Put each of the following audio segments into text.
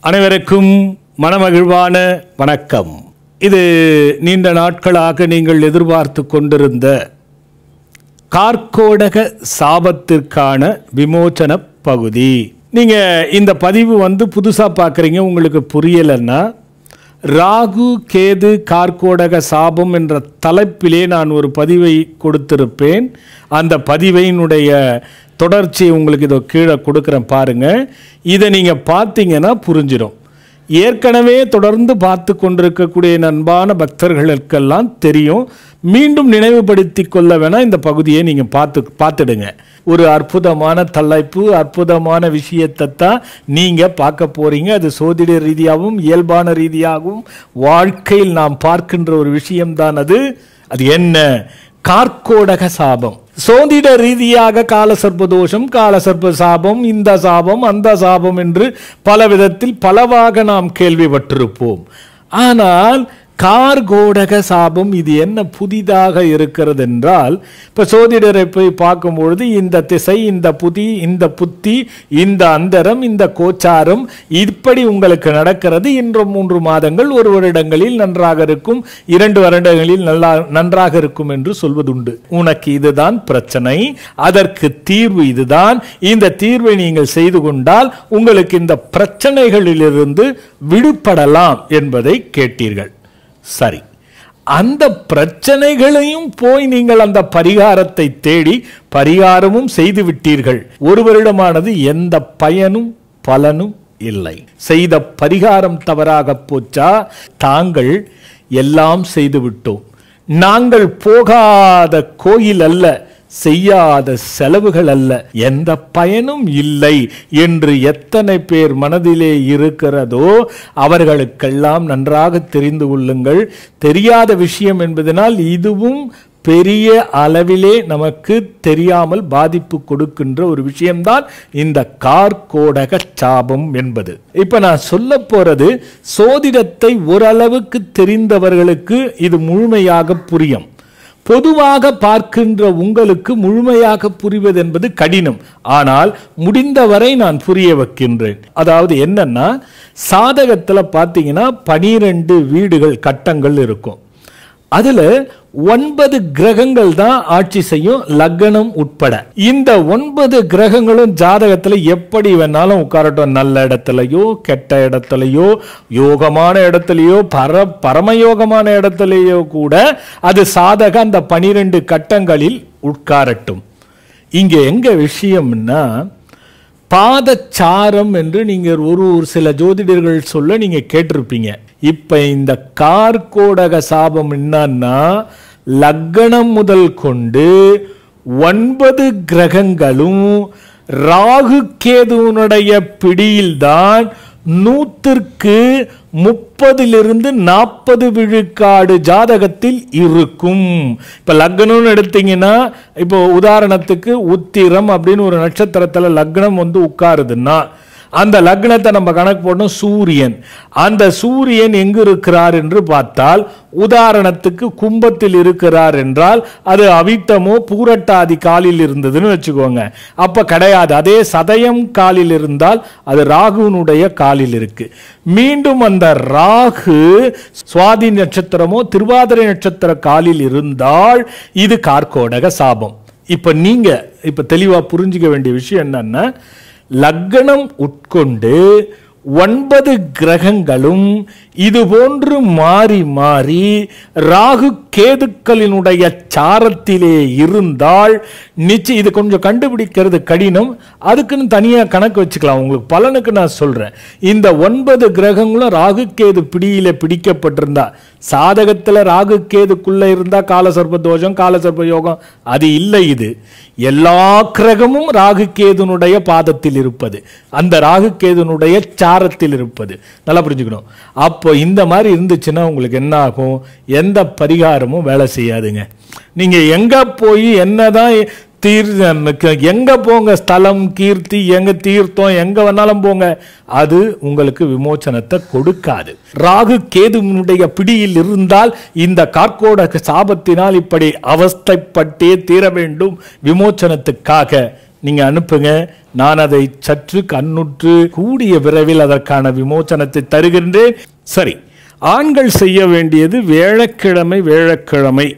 அனைவருக்கும் மனமகிழ்வான வணக்கம். இது நீண்ட நாட்களாக நீங்கள் எதிர்பார்த்து கொண்டிருந்த கார்க்கோடக சாபத்திற்கான விமோசன பகுதி. நீங்கள் இந்த பதிவு புதுசாக பார்க்குறீங்க, உங்களுக்கு புரியலைன்னா ராகு கேது கார்க்கோடக சாபம் என்ற தலைப்பிலே நான் ஒரு பதிவை கொடுத்திருப்பேன். அந்த பதிவினுடைய தொடர்ச்சியை உங்களுக்கு இதோ கீழே கொடுக்குறேன் பாருங்கள். இதை நீங்கள் பார்த்தீங்கன்னா புரிஞ்சிடும். ஏற்கனவே தொடர்ந்து பார்த்து கொண்டிருக்கக்கூடிய அன்பான பக்தர்களுக்கெல்லாம் தெரியும். மீண்டும் நினைவுபடுத்தி கொள்ள வேணால் இந்த பகுதியை நீங்கள் பார்த்துடுங்க. ஒரு அற்புதமான தலைப்பு, அற்புதமான விஷயத்தை தான் நீங்கள் பார்க்க போகிறீங்க. அது சோதிட ரீதியாகவும் இயல்பான ரீதியாகவும் வாழ்க்கையில் நாம் பார்க்கின்ற ஒரு விஷயம்தான் அது. அது என்ன? கார்க்கோடக சாபம். சோதிட ரீதியாக காலசர்ப்பதோஷம், காலசர்ப்ப சாபம், இந்த சாபம் அந்த சாபம் என்று பல விதத்தில் பலவாக நாம் கேள்விப்பட்டிருப்போம். ஆனால் கார்க்கோடக சாபம் இது என்ன புதிதாக இருக்கிறது என்றால், இப்போ சோதிடரை போய் பார்க்கும்பொழுது இந்த திசை, இந்த புதி, இந்த புத்தி, இந்த அந்தரம், இந்த கோச்சாரம் இப்படி உங்களுக்கு நடக்கிறது. இன்று 3 மாதங்கள், 1 வருடங்களில் நன்றாக இருக்கும், 2 வருடங்களில் நன்றாக இருக்கும் என்று சொல்வதுண்டு. உனக்கு இதுதான் பிரச்சனை, அதற்கு தீர்வு இதுதான், இந்த தீர்வை நீங்கள் செய்து கொண்டால் உங்களுக்கு இந்த பிரச்சனைகளிலிருந்து விடுபடலாம் என்பதை கேட்டீர்கள். சரி, அந்த பிரச்சனைகளையும் போய் நீங்கள் அந்த பரிகாரத்தை தேடி பரிகாரமும் செய்து விட்டீர்கள். 1 வருடமானது எந்த பயனும் பலனும் இல்லை. செய்த பரிகாரம் தவறாக போச்சா? தாங்கள் எல்லாம் செய்து விட்டோம், நாங்கள் போகாத கோயில் அல்ல, செய்யாத செலவுகள் அல்ல, எந்த பயனும் இல்லை என்று எத்தனை பேர் மனதிலே இருக்கிறதோ அவர்களுக்கெல்லாம் நன்றாக தெரிந்து கொள்ளுங்கள். தெரியாத விஷயம் என்பதனால் இதுவும் பெரிய அளவிலே நமக்கு தெரியாமல் பாதிப்பு கொடுக்கின்ற ஒரு விஷயம்தான் இந்த கார்க்கோடக சாபம் என்பது. இப்ப நான் சொல்ல போறது சோதிடத்தை ஓரளவுக்கு தெரிந்தவர்களுக்கு இது முழுமையாக புரியும். பொதுவாக பார்க்கின்ற உங்களுக்கு முழுமையாக புரிவது என்பது கடினம். ஆனால் முடிந்தவரை நான் புரிய வைக்கின்றேன். அதாவது என்னன்னா, சாதகத்தில் பார்த்தீங்கன்னா 12 வீடுகள் கட்டங்கள் இருக்கும். அதுல 9 கிரகங்கள் தான் ஆட்சி செய்யும், லக்னம் உட்பட. இந்த 9 கிரகங்களும் ஜாதகத்துல எப்படி வேணாலும் உட்காரட்டும். நல்ல இடத்துலையோ கெட்ட இடத்துலையோ யோகமான இடத்துலையோ பரமயோகமான இடத்துலையோ கூட அது சாதக அந்த 12 கட்டங்களில் உட்காரட்டும். இங்க எங்க விஷயம்னா, பாதச்சாரம் என்று நீங்கள் ஒரு சில ஜோதிடர்கள் சொல்ல நீங்க கேட்டிருப்பீங்க. இப்ப இந்த கார்க்கோடக சாபம் என்னன்னா, லக்னம் முதல் கொண்டு 9 கிரகங்களும் ராகு கேதுனுடைய பிடியில்தான் 100க்கு 30-40 விழுக்காடு ஜாதகத்தில் இருக்கும். இப்ப லக்னம்னு எடுத்தீங்கன்னா, இப்போ உதாரணத்துக்கு உத்திரம் அப்படின்னு ஒரு நட்சத்திரத்துல லக்னம் உட்காருதுன்னா, அந்த லக்னத்தை நம்ம கணக்கு போடணும். சூரியன், அந்த சூரியன் எங்கு இருக்கிறார் என்று பார்த்தால், உதாரணத்துக்கு கும்பத்தில் இருக்கிறார் என்றால் அது அவிட்டமோ பூரட்டாதி காலில் இருந்ததுன்னு வச்சுக்கோங்க, அப்ப கிடையாது. அதே சதயம் காலில் இருந்தால் அது ராகுனுடைய காலில் இருக்கு. மீண்டும் அந்த ராகு சுவாதி நட்சத்திரமோ திருவாதிரை நட்சத்திர காலில் இருந்தால் இது கார்க்கோடக சாபம். இப்ப நீங்க தெளிவா புரிஞ்சுக்க வேண்டிய விஷயம் என்னன்னா, லக்னம் உட்கொண்டு 9 கிரகங்களும் இது போன்று மாறி மாறி ராகு கேதுக்களினுடைய சாரத்திலே இருந்தால் நிச்சயம் இது கொஞ்சம் கண்டுபிடிக்கிறது கடினம். அதுக்குன்னு தனியாக கணக்கு வச்சுக்கலாம். உங்களுக்கு பலனுக்கு நான் சொல்றேன். இந்த 9 கிரகங்களும் ராகு கேது பிடியில பிடிக்கப்பட்டிருந்தா, சாதகத்தில் ராகு கேதுக்குள்ள இருந்தா காலசர்ப்ப தோஷம், காலசர்ப்ப யோகம் அது இல்லை. இது எல்லா கிரகமும் ராகு கேதுனுடைய பாதத்தில் இருப்பது, அந்த ராகு கேதுனுடைய சாரத்தில் இருப்பது. நல்லா புரிஞ்சுக்கணும். அப்போ இந்த மாதிரி இருந்துச்சுன்னா உங்களுக்கு என்ன ஆகும்? எந்த பரிகாரமும் வேலை செய்யாதுங்க. நீங்க எங்க போய் என்னதான் எங்க போங்க, ஸ்தலம் கீர்த்தி எங்க தீர்த்தம் எங்க வேணாலும் போங்க, அது உங்களுக்கு விமோசனத்தை கொடுக்காது. ராகு கேதுனுடைய பிடியில் இருந்தால் இந்த கார்க்கோடக சாபத்தினால் இப்படி அவஸ்தைப்பட்டே தீர வேண்டும் விமோசனத்துக்காக. நீங்கள் அனுப்புங்க. நான் அதை சற்று கண்ணுற்று கூடிய விரைவில் அதற்கான விமோசனத்தை தருகின்றேன். சரி, ஆண்கள் செய்ய வேண்டியது வேளக்கிழமை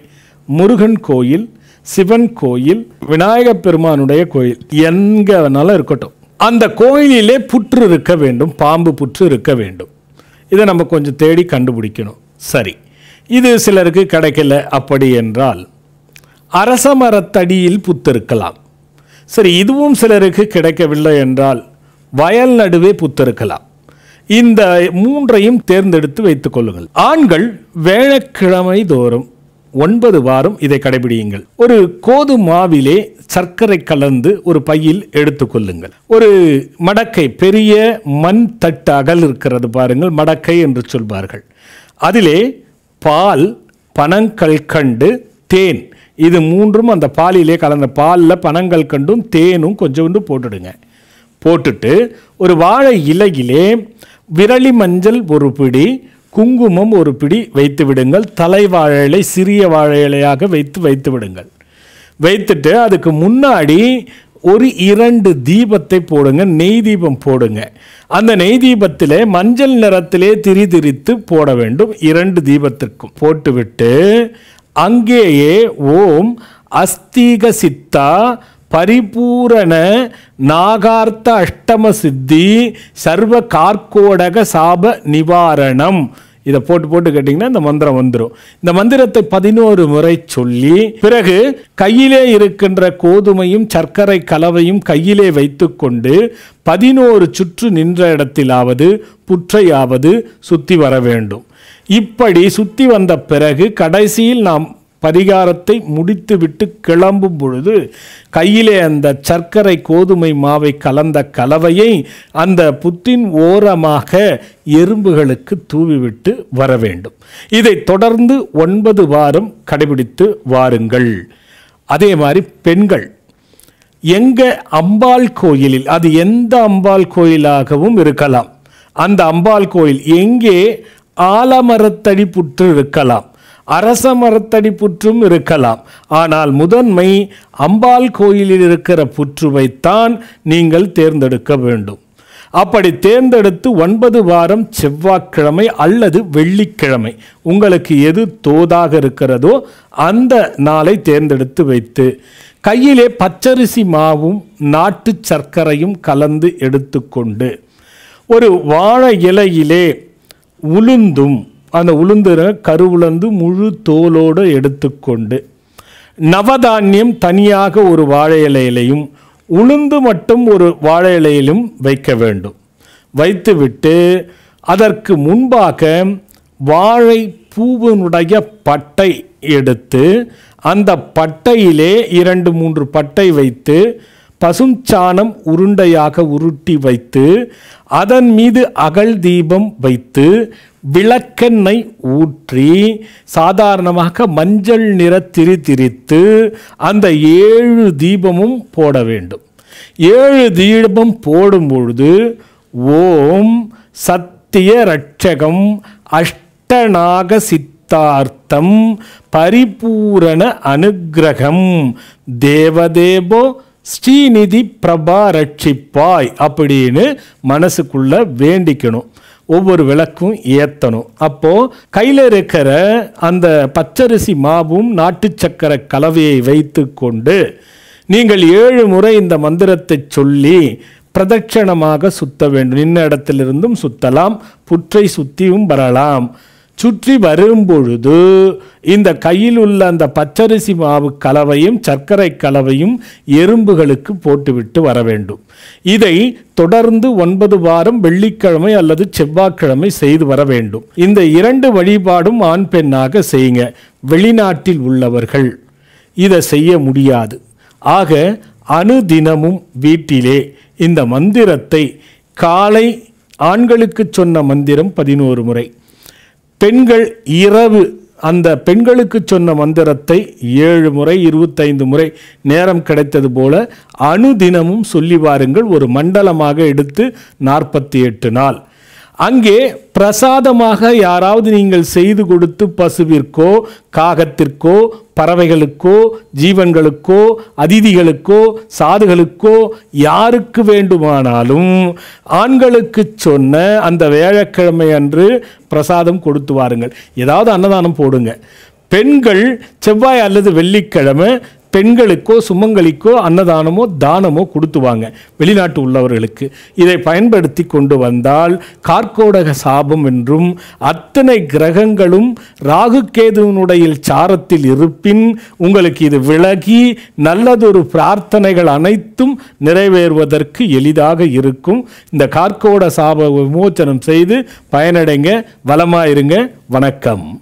முருகன் கோயில், சிவன் கோயில், விநாயகப் பெருமானுடைய கோயில் எங்கே வேணாலும் இருக்கட்டும், அந்த கோயிலிலே புற்று இருக்க வேண்டும், பாம்பு புற்று இருக்க வேண்டும். இதை நம்ம கொஞ்சம் தேடி கண்டுபிடிக்கணும். சரி, இது சிலருக்கு கிடைக்கல. அப்படி என்றால் அரச மரத்தடியில் புத்து இருக்கலாம். சரி, இதுவும் சிலருக்கு கிடைக்கவில்லை என்றால் வயல் நடுவே புத்து இருக்கலாம். இந்த மூன்றையும் தேர்ந்தெடுத்து வைத்துக் கொள்ளுங்கள். ஆண்கள் வேளக்கிழமை தோறும் 9 வாரம் இதை கடைபிடியுங்கள். ஒரு கோதுமாவிலே சர்க்கரை கலந்து ஒரு பையில் எடுத்துக்கொள்ளுங்கள். ஒரு மடக்கை, பெரிய மண் தட்டு அகல் இருக்கிறது பாருங்கள், மடக்கை என்று சொல்வார்கள். அதிலே பால், பனங்கல்கண்டு, தேன், இது மூன்றும் அந்த பாலிலே கலந்த பாலில் பனங்கல்கண்டும் தேனும் கொஞ்சோண்டு போட்டுடுங்க. போட்டுட்டு ஒரு வாழை இலையிலே விரலி மஞ்சள் ஒரு பிடி, குங்குமம் ஒரு பிடி வைத்து விடுங்கள். தலை வாழை இலை சிறிய வாழை இலையாக வைத்து விடுங்கள். வைத்துட்டு அதுக்கு முன்னாடி ஒரு 2 தீபத்தை போடுங்க, நெய் தீபம் போடுங்க. அந்த நெய் தீபத்திலே மஞ்சள் நிறத்திலே திரித்து போட வேண்டும். 2 தீபத்திற்கும் போட்டுவிட்டு அங்கேயே ஓம் அஸ்தீக சித்தா பரிபூரண நாகார்த்த அஷ்டம சித்தி சர்வ கார்கோடக சாப நிவாரணம், இதை போட்டு கேட்டிங்கன்னா இந்த மந்திரம் வந்துடும். இந்த மந்திரத்தை 11 முறை சொல்லி பிறகு கையிலே இருக்கின்ற கோதுமையும் சர்க்கரை கலவையும் கையிலே வைத்துக்கொண்டு 11 சுற்று நின்ற இடத்திலாவது புற்றையாவது சுற்றி வர வேண்டும். இப்படி சுற்றி வந்த பிறகு கடைசியில் நாம் பரிகாரத்தை முடித்துவிட்டு கிளம்பும் பொழுது கையிலே அந்த சர்க்கரை கோதுமை மாவை கலந்த கலவையை அந்த புற்றின் ஓரமாக எறும்புகளுக்கு தூவிவிட்டு வர வேண்டும். இதை தொடர்ந்து 9 வாரம் கடைபிடித்து வாருங்கள். அதே மாதிரி பெண்கள் எங்கே அம்பாள் கோயிலில், அது எந்த அம்பாள் கோயிலாகவும் இருக்கலாம், அந்த அம்பாள் கோயில் எங்கே ஆலமரத்தடி புற்று இருக்கலாம், அரச மரத்தடி புற்றும் இருக்கலாம். ஆனால் முதன்மை அம்பாள் கோயிலில் இருக்கிற புற்றுவைத்தான் நீங்கள் தேர்ந்தெடுக்க வேண்டும். அப்படி தேர்ந்தெடுத்து 9 வாரம் செவ்வாய்க்கிழமை அல்லது வெள்ளிக்கிழமை உங்களுக்கு எது தோதாக இருக்கிறதோ அந்த நாளை தேர்ந்தெடுத்து வைத்து கையிலே பச்சரிசி மாவும் நாட்டு சர்க்கரையும் கலந்து எடுத்துக்கொண்டு ஒரு வாழை இலையிலே உளுந்தும், அந்த உளுந்துற கருவுளந்து முழு தோலோடு எடுத்துக்கொண்டு நவதானியம் தனியாக ஒரு வாழை இலையிலையும் உளுந்து மட்டும் ஒரு வாழை இலையிலும் வைக்க வேண்டும். வைத்துவிட்டு அதற்கு முன்பாக வாழை பூவினுடைய பட்டை எடுத்து அந்த பட்டையிலே 2-3 பட்டை வைத்து பசுஞ்சாணம் உருண்டையாக உருட்டி வைத்து அதன் மீது அகல் தீபம் வைத்து விளக்கெண்ணெய் ஊற்றி சாதாரணமாக மஞ்சள் நிற திரித்து அந்த 7 தீபமும் போட வேண்டும். 7 தீபம் போடும் பொழுது ஓம் சத்திய ரட்சகம் அஷ்டநாக சித்தார்த்தம் பரிபூரண அனுக்கிரகம் தேவதேவோ ஸ்ரீநிதி பிரபா ரட்சிப்பாய் அப்படின்னு மனசுக்குள்ள வேண்டிக்கணும். ஒவ்வொரு விளக்கும் ஏற்றணும். அப்போது கையில் இருக்கிற அந்த பச்சரிசி மாவும் நாட்டு சக்கரை கலவையை வைத்து கொண்டு நீங்கள் 7 முறை இந்த மந்திரத்தை சொல்லி பிரதட்சணமாக சுத்த வேண்டும். நின்ன இடத்திலிருந்தும் சுத்தலாம், புற்றை சுற்றியும் வரலாம். சுற்றி வரும்பொழுது இந்த கையில் உள்ள அந்த பச்சரிசி மாவு கலவையும் சர்க்கரை கலவையும் எறும்புகளுக்கு போட்டுவிட்டு வர வேண்டும். இதை தொடர்ந்து 9 வாரம் வெள்ளிக்கிழமை அல்லது செவ்வாய்க்கிழமை செய்து வர வேண்டும். இந்த 2 வழிபாடும் ஆண் பெண்ணாக செய்யுங்க. வெளிநாட்டில் உள்ளவர்கள் இதை செய்ய முடியாது. ஆக அனுதினமும் வீட்டிலே இந்த மந்திரத்தை காலை ஆண்களுக்கு சொன்ன மந்திரம் 11 முறை, பெண்கள் இரவு அந்த பெண்களுக்கு சொன்ன மந்திரத்தை 7 முறை 25 முறை நேரம் கிடைத்தது போல அனுதினமும் சொல்லி வாருங்கள். ஒரு மண்டலமாக எடுத்து 48 நாள். அங்கே பிரசாதமாக யாராவது நீங்கள் செய்து கொடுத்து பசுவிற்கோ காகத்திற்கோ பறவைகளுக்கோ ஜீவன்களுக்கோ அதிதிகளுக்கோ சாதுகளுக்கோ யாருக்கு வேண்டுமானாலும் ஆண்களுக்கு சொன்ன அந்த வியாழக்கிழமை அன்று பிரசாதம் கொடுத்து வாருங்கள். ஏதாவது அன்னதானம் போடுங்க. பெண்கள் செவ்வாய் அல்லது வெள்ளிக்கிழமை பெண்களுக்கோ சுமங்கலிக்கோ அன்னதானமோ தானமோ கொடுத்துவாங்க வெளிநாட்டு உள்ளவர்களுக்கு. இதை பயன்படுத்தி கொண்டு வந்தால் கார்க்கோடக சாபம் என்றும் அத்தனை கிரகங்களும் ராகு கேதுவினுடைய சாரத்தில் இருப்பின் உங்களுக்கு இது விலகி நல்லதொரு பிரார்த்தனைகள் அனைத்தும் நிறைவேறுவதற்கு எளிதாக இருக்கும். இந்த கார்க்கோட சாப விமோச்சனம் செய்து பயனடைங்க. வளமாயிருங்க. வணக்கம்.